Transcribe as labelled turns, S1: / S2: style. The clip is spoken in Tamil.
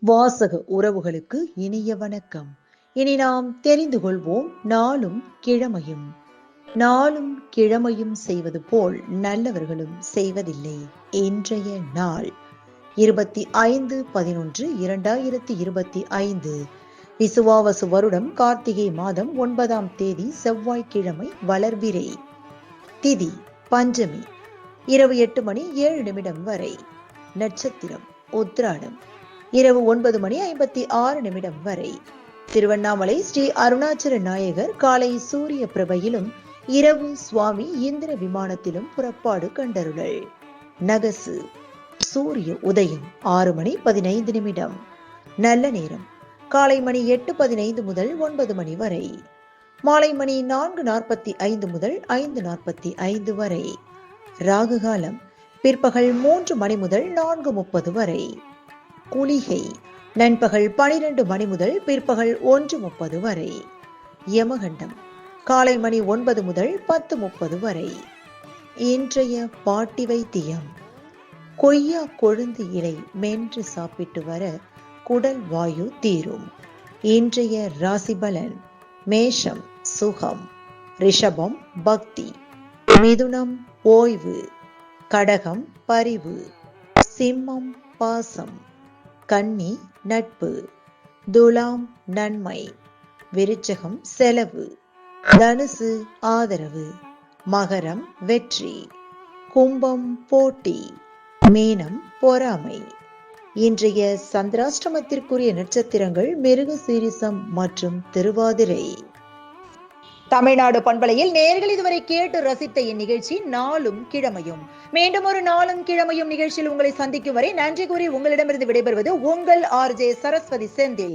S1: வாசக உறவுகளுக்கு இனிய வணக்கம். இனி நாம் தெரிந்து கொள்வோம் நாளும் கிழமையும். நாளும் கிழமையும் செய்வது போல் நல்லவர்களும் செய்வதில்லை. இன்றைய நாள் 25/11/2025 விசுவாவசு வருடம் கார்த்திகை மாதம் 9ஆம் தேதி செவ்வாய்க்கிழமை, வளர்பிறை. திதி பஞ்சமி, இரவு 8:07 வரை. நட்சத்திரம் உத்திராடம், இரவு 9:56 வரை. திருவண்ணாமலை ஸ்ரீ அருணாச்சல நாயகர் காலை சூரிய பிரபையிலும் இரவு சுவாமி இந்திர விமானத்திலும் புறப்பாடு கண்டருளல். நகசு சூரிய உதயம் 6:15. நல்ல நேரம் காலை மணி 8:15 முதல் 9 மணி வரை. மாலை மணி 4:45 முதல் 5:45 வரை. ராகு காலம் பிற்பகல் 3 மணி முதல் 4:30 வரை. குளிகை நண்பகல் 12 மணி முதல் பிற்பகல் 1:30 வரை. யமகண்டம் காலை மணி 9 முதல் 10:30 வரை. இன்றைய பாட்டி வைத்தியம். கொய்யா கொழுந்து இலை மென்று சாப்பிட்டு வர குடல் வாயு தீரும். இன்றைய ராசி பலன். மேஷம் சுகம், ரிஷபம் பக்தி, மிதுனம் ஓய்வு, கடகம் பரிவு, சிம்மம் பாசம், கன்னி நட்பு, துலாம் நன்மை, விருச்சகம் செலவு, தனுசு ஆதரவு, மகரம் வெற்றி, கும்பம் போட்டி, மீனம் பொறாமை. இன்றைய சந்திராஷ்டமத்திற்குரிய நட்சத்திரங்கள் மிருகசீரிசம் மற்றும் திருவாதிரை. தமிழ்நாடு பண்பலையில் நேயர்கள் இதுவரை கேட்டு ரசித்த இந்நிகழ்ச்சி நாளும் கிழமையும். மீண்டும் ஒரு நாளும் கிழமையும் நிகழ்ச்சியில் உங்களை சந்திக்கும் வரை நன்றி கூறி உங்களிடமிருந்து விடைபெறுவது உங்கள் RJ சரஸ்வதி செந்தில்.